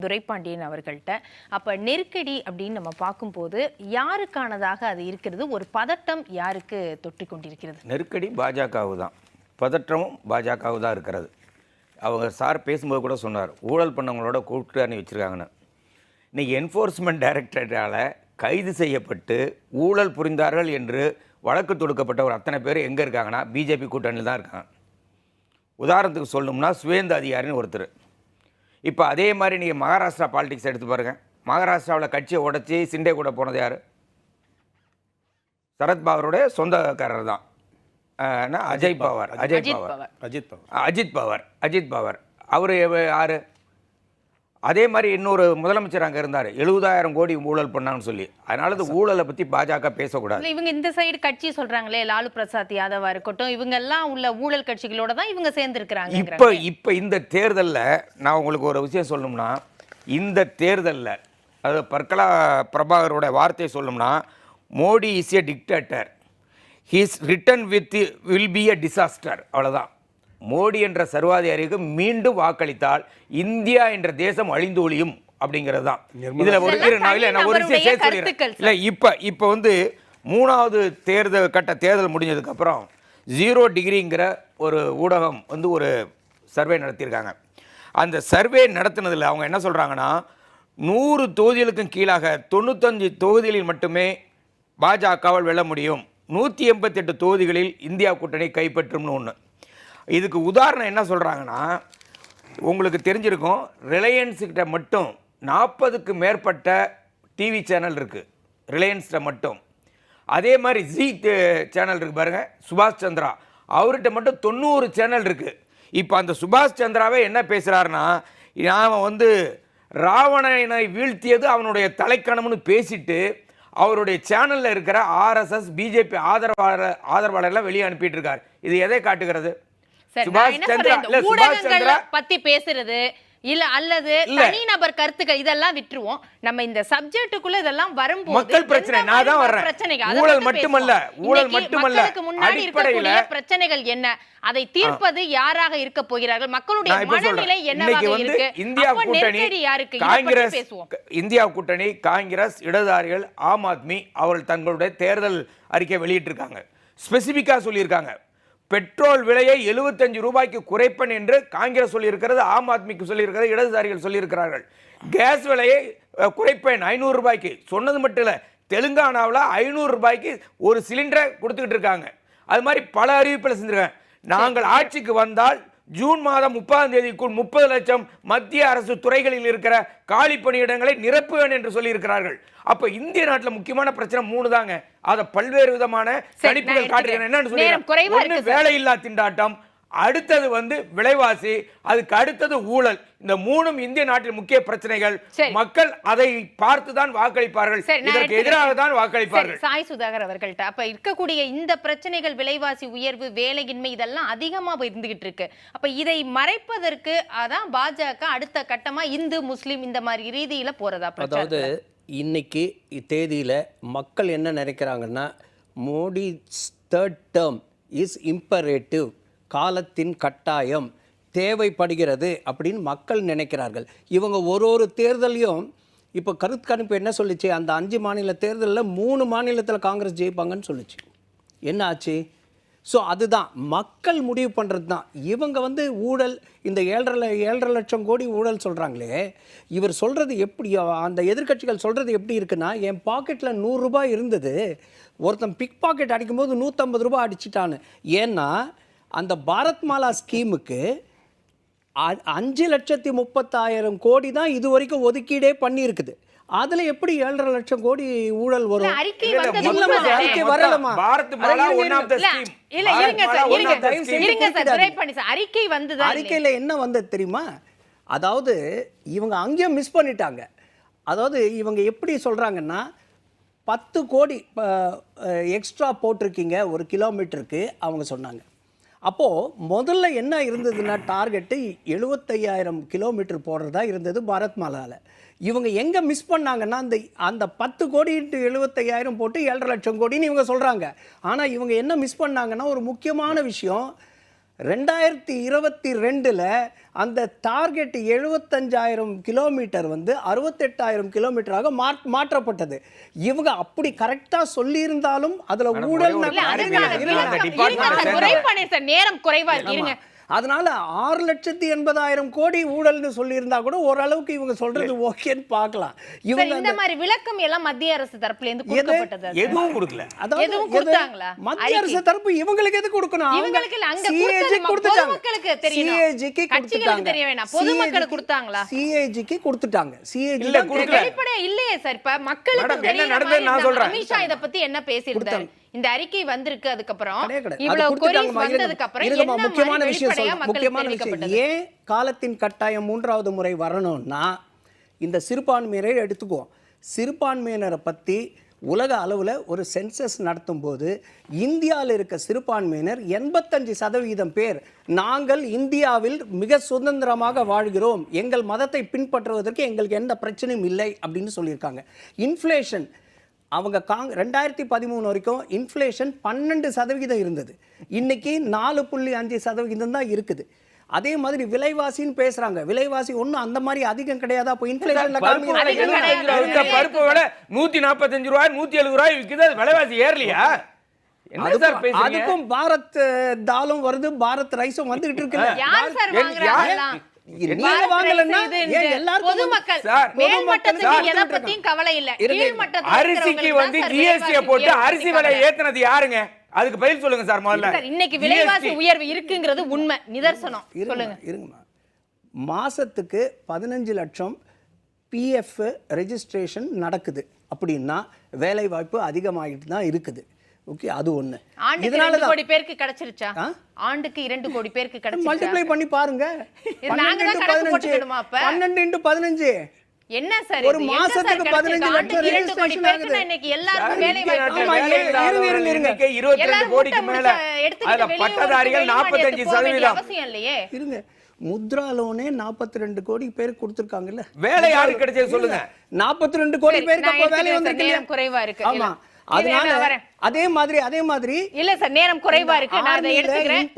துரைப்பாண்டியன் அவர்கள்ட்ட. அப்ப நெருக்கடி அப்படின்னு நம்ம பார்க்கும்போது யாருக்கானதாக அது இருக்கிறது? ஒரு பதட்டம் யாருக்கு தொற்றி கொண்டிருக்கிறது? நெருக்கடி பாஜகவு தான், பதற்றமும் பாஜகவு தான் இருக்கிறது. அவங்க சார் பேசும்போது கூட சொன்னார், ஊழல் பண்ணவங்களோட கூட்டணி வச்சுருக்காங்கன்னு. இன்றைக்கி என்ஃபோர்ஸ்மெண்ட் டைரக்டரேட்டால் கைது செய்யப்பட்டு ஊழல் புரிந்தார்கள் என்று வழக்கு தொடுக்கப்பட்ட ஒரு அத்தனை பேர் எங்கே இருக்காங்கன்னா பிஜேபி கூட்டணியில் தான் இருக்காங்க. உதாரணத்துக்கு சொல்லணும்னா சுவேந்த அதிகாரின்னு ஒருத்தர். இப்போ அதே மாதிரி நீங்கள் மகாராஷ்டிரா பாலிடிக்ஸ் எடுத்து பாருங்கள். மகாராஷ்டிராவில் கட்சியை உடச்சி சிண்டே கூட போனது யார்? சரத்பவாருடைய சொந்தக்காரர் தான். அஜித் பவார் அவர் யார்? அதே மாதிரி இன்னொரு முதலமைச்சர் அங்கே இருந்தார், 70,000 கோடி ஊழல் பண்ணான்னு சொல்லி. அதனால இந்த ஊழலை பற்றி பாஜக பேசக்கூடாது. இவங்க இந்த சைடு கட்சி சொல்றாங்களே, லாலு பிரசாத் யாதவா இருக்கட்டும், இவங்க எல்லாம் உள்ள ஊழல் கட்சிகளோட தான் இவங்க சேர்ந்து இருக்கிறாங்க. இப்போ இந்த தேர்தலில் நான் உங்களுக்கு ஒரு விஷயம் சொல்லணும்னா, இந்த தேர்தலில் அது பர்கலா பிரபாகரோட வார்த்தையை சொல்லணும்னா, Modi is a dictator, his return with will be a disaster. அவ்வளோதான். மோடி என்ற சர்வாதிகாரிக்கு மீண்டும் வாக்களித்தால் இந்தியா என்ற தேசம் அழிந்து ஒழியும் அப்படிங்கிறது தான். இதில் ஒரு விஷயம் சேர்த்து சொல்லிடுறேன். இல்லை, இப்போ வந்து 3வது தேர்தல் முடிஞ்சதுக்கப்புறம் 0 டிகிரிங்கிற ஒரு ஊடகம் வந்து ஒரு சர்வே நடத்தியிருக்காங்க. அந்த சர்வே நடத்தினதில் அவங்க என்ன சொல்கிறாங்கன்னா, 100 தொகுதிகளுக்கும் கீழாக 95 தொகுதிகளில் மட்டுமே பாஜகவால் வெல்ல முடியும், 188 தொகுதிகளில் இந்தியா கூட்டணி கைப்பற்றும்னு ஒன்று. இதுக்கு உதாரணம் என்ன சொல்கிறாங்கன்னா, உங்களுக்கு தெரிஞ்சிருக்கும், ரிலையன்ஸுக்கிட்ட மட்டும் 40க்கு மேற்பட்ட டிவி சேனல் இருக்குது, ரிலையன்ஸில் மட்டும். அதே மாதிரி ஜி சேனல் இருக்குது பாருங்கள், சுபாஷ் சந்திரா, அவர்கிட்ட மட்டும் 90 சேனல் இருக்குது. இப்போ அந்த சுபாஷ் சந்திராவே என்ன பேசுகிறாருன்னா, நாம் வந்து ராவணனை வீழ்த்தியது அவனுடைய தலைக்கணம்னு பேசிட்டு அவருடைய சேனலில் இருக்கிற ஆர்எஸ்எஸ் பிஜேபி ஆதரவாளர்லாம் வெளியே அனுப்பிட்டு இருக்கார். இது எதை காட்டுகிறது? ஊடகங்களை பத்தி பேசுறது இல்ல அல்லது தனிநபர் கருத்துக்கள் இதெல்லாம் விட்டுருவோம். நம்ம இந்த சப்ஜெக்ட்டுக்குள்ள இதெல்லாம் வரும்போது மக்கள் பிரச்சனை நான் தான் வர்றேன். ஊழல் மட்டுமல்ல, முன்னாடி இருக்கக்கூடிய பிரச்சனைகள் என்ன, அதை தீர்ப்பது யாராக இருக்க போகிறார்கள், மக்களுடைய மனநிலை என்னவாக இருக்கு? இந்தியா கூட்டணி காங்கிரஸ், இந்தியா கூட்டணி காங்கிரஸ், இடதுசாரிகள், ஆம் ஆத்மி அவர்கள் தங்களுடைய தேர்தல் அறிக்கை வெளியிட்டிருக்காங்க. ஸ்பெசிபிக்கா சொல்லியிருக்காங்க, பெட்ரோல் விலையை 75 ரூபாய்க்கு குறைப்பன் என்று காங்கிரஸ் சொல்லியிருக்கிறது, ஆம் ஆத்மிக்கு சொல்லியிருக்கிறது, இடதுசாரிகள் சொல்லியிருக்கிறார்கள். கேஸ் விலையை குறைப்பேன் 500 ரூபாய்க்கு சொன்னது மட்டும் இல்லை, தெலுங்கானாவில் 500 ரூபாய்க்கு ஒரு சிலிண்டரை கொடுத்துக்கிட்டு இருக்காங்க. அது மாதிரி பல அறிவிப்பில் செஞ்சிருக்காங்க. நாங்கள் ஆட்சிக்கு வந்தால் ஜூன் மாதம் 30ஆம் தேதிக்குள் 30 லட்சம் மத்திய அரசு துறைகளில் இருக்கிற காலி பணியிடங்களை நிரப்புவேன் என்று சொல்லியிருக்கிறார்கள். அப்ப இந்திய நாட்டில் முக்கியமான பிரச்சனை 3 தாங்க. அதை பல்வேறு விதமான கணிப்புகள் காட்டுகிறேன். என்னன்னு சொல்லி, வேலையில்லா திண்டாட்டம், அடுத்தது வந்து விலைவாசி, அதுக்கு அடுத்தது ஊழல். இந்த 3ம் இந்திய நாட்டில் முக்கிய பிரச்சனைகள். மக்கள் அதை பார்த்துதான் வாக்களிப்பார்கள், இதற்கு எதிராக தான் வாக்களிப்பார்கள். சாய் சுதாகர் அவர்கள்ட்ட அப்ப இருக்கக்கூடிய இந்த பிரச்சனைகள், விலைவாசி உயர்வு, வேலையின்மை, இதெல்லாம் அதிகமா இருந்துகிட்டு இருக்கு. அப்ப இதை மறைப்பதற்கு அதான் பாஜக அடுத்த கட்டமா இந்து முஸ்லிம் இந்த மாதிரி ரீதியில போறதா? அதாவது இன்னைக்கு தேதியில மக்கள் என்ன நினைக்கிறாங்கன்னா, Modi 3rd term is imperative, காலத்தின் கட்டாயம் தேவைப்படுகிறது அப்படின்னு மக்கள் நினைக்கிறார்கள். இவங்க ஒரு தேர்தலையும் இப்போ கருத்து கணிப்பு என்ன சொல்லிச்சு, அந்த 5 மாநில தேர்தலில் 3 மாநிலத்தில் காங்கிரஸ் ஜெயிப்பாங்கன்னு சொல்லிச்சு. என்ன ஆச்சு? ஸோ அதுதான் மக்கள் முடிவு பண்ணுறது தான். இவங்க வந்து ஊழல், இந்த 7.5 லட்சம் கோடி ஊழல் சொல்கிறாங்களே, இவர் சொல்கிறது எப்படி, அந்த எதிர்கட்சிகள் சொல்கிறது எப்படி இருக்குன்னா, என் பாக்கெட்டில் 100 ரூபாய் இருந்தது, ஒருத்தன் பிக் பாக்கெட் அடிக்கும்போது 150 ரூபாய் அடிச்சிட்டான்னு. ஏன்னா அந்த பாரத் மாலா ஸ்கீமுக்கு 5,30,000 கோடி தான் இது வரைக்கும் ஒதுக்கீடே பண்ணி இருக்குது. அதுல எப்படி 7.5 லட்சம் கோடி ஊழல் வரும்? அறிக்கை வந்தது. அறிக்கையில என்ன வந்தது தெரியுமா? அதாவது இவங்க அங்கேயும் மிஸ் பண்ணிட்டாங்க. அதாவது இவங்க எப்படி சொல்றாங்கன்னா, 10 கோடி எக்ஸ்ட்ரா போட்டிருக்கீங்க ஒரு கிலோமீட்டருக்கு அவங்க சொன்னாங்க. அப்போது முதல்ல என்ன இருந்ததுன்னா, டார்கெட்டு 75,000 கிலோமீட்டர் போடுறதா இருந்தது பாரத் மாலாவில். இவங்க எங்கே மிஸ் பண்ணாங்கன்னா, அந்த 10 கோடி × 75,000 போட்டு 7.5 லட்சம் கோடின்னு இவங்க சொல்கிறாங்க. ஆனால் இவங்க என்ன மிஸ் பண்ணாங்கன்னா, ஒரு முக்கியமான விஷயம், 2022ல் அந்த டார்கெட் 75,000 கிலோமீட்டர் வந்து 68,000 கிலோமீட்டராக மாற்றப்பட்டது. இவங்க அப்படி கரெக்டா சொல்லி இருந்தாலும் அதுல ஊழல் நேரம் குறைவா இருங்க. அதனால 6,80,000 கோடி ஊழல்னு சொல்லியிருந்தா கூட ஓரளவுக்கு இவங்க சொல்றது ஓகேன்னு பார்க்கலாம். இவங்க இந்த மாதிரி விளக்கம் எல்லாம் மத்திய அரசு தரப்புல இருந்து கொடுக்கப்பட்டது. எதுவும் கொடுக்கல. எதுவும் கொடுத்தாங்களா? மத்திய அரசு தரப்பு இவங்களுக்கு எது கொடுக்கணும்? இவங்களுக்கு இல்ல, அங்க கொடுத்தது பொதுமக்களுக்கு தெரியணும். சிஏஜிக்கு கட்சிகளுக்கு தெரிய வேணாம். பொதுமக்களுக்கு கொடுத்தாங்களா? சிஏஜிக்கு கொடுத்துட்டாங்க. சிஏஜி இல்ல கொடுக்கல. வெளிப்படையா இல்லையே சார். இப்ப மக்களுக்கு என்ன நடந்தது நான் சொல்றேன். அமித்ஷா இத பத்தி என்ன பேசியிருந்தாரு? இந்த அறிக்கை வந்திருக்கு, அதுக்கு அப்புறம் கிடையாது. இவ்வளவு கொரிஸ் வந்ததுக்கு அப்புறம் என்ன முக்கியமான விஷயம் மக்களுக்கு ஏன் காலத்தின் கட்டாயம் 3வது முறை வரணும்னா, இந்த சிறுபான்மையினரை எடுத்துக்குவோம். சிறுபான்மையினரை பத்தி உலக அளவில் ஒரு சென்சஸ் நடத்தும் போது இந்தியாவில் இருக்க சிறுபான்மையினர் 85% பேர் நாங்கள் இந்தியாவில் மிக சுதந்திரமாக வாழ்கிறோம், எங்கள் மதத்தை பின்பற்றுவதற்கு எங்களுக்கு எந்த பிரச்சனையும் இல்லை அப்படின்னு சொல்லியிருக்காங்க. இன்ஃப்ளேஷன் அவங்க 2013 வரைக்கும் இன்ஃப்ளேஷன் 12% இருந்தது. இன்னைக்கு 4.5% தான் இருக்குது. அதே மாதிரி விலைவாசின்னு பேசுறாங்க. விலைவாசி ஒன்றும் அந்த மாதிரி அதிகம் கிடையாது. அப்போ இன்ஃப்ளேஷன்ல பருப்பு விலை 145 ரூபாய் 170 ரூபாய் விக்குது. விலைவாசி ஏறலையா? அதுக்கும் பாரத் தாலும் வருது, பாரத் ரைஸும் வந்துகிட்டு இருக்குல்ல. யார் சார் வாங்குறாங்க? நீங்க வாங்கலன்னா பொதுமக்கள் மேல்மட்டத்துக்கு எதை பத்தியும் கவலை இல்ல. கீழ்மட்டத்துல அரிசிக்கு வந்து ஜிஎஸ்டி போட்டு அரிசி விலை ஏத்துனது யாருங்க? அதுக்கு பதில் சொல்லுங்க சார். முதல்ல இன்னைக்கு விலைவாசி உயர்வு இருக்குங்கிறது உண்மை, நிதர்சனம். சொல்லுங்க. இருங்கம்மா. மாசத்துக்கு 15 லட்சம் பிஎஃப் ரெஜிஸ்ட்ரேஷன் நடக்குது அப்படின்னா வேலை வாய்ப்பு அதிகமாகிட்டு தான் இருக்குது. ஓகே, அது ஒண்ணு. ஆண்டுக்கு 2 கோடி பேருக்கு கிடைச்சிருச்சா? ஆண்டுக்கு 2 கோடி பேருக்கு கிடைச்சிருச்சா? மல்டிப்ளை பண்ணி பாருங்க. 12 into 15 என்ன சார்? ஒரு மாசத்துக்கு 15 லட்சம் ரெஜிஸ்ட்ரேஷன் ஆகுது. இன்னைக்கு எல்லாரும் வேலை வாய்ப்பு இருங்க 22 கோடிக்கு மேல அதுல பட்டதாரிகள் 45% அவசியம் இல்லையே. இருங்க, முத்ரா லோனே 42 கோடி பேருக்கு கொடுத்திருக்காங்கல்ல. வேலை யாருக்கு கிடைச்சது சொல்லுங்க? 42 கோடி பேருக்கு அப்ப வேலை வந்திருக்கு. நேரம் குறைவா இருக்கு. ஆமா, அதனால அதே மாதிரி இல்ல சார், நேரம் குறைவா இருக்கு. நான் அதை எடுத்துக்கிறேன்.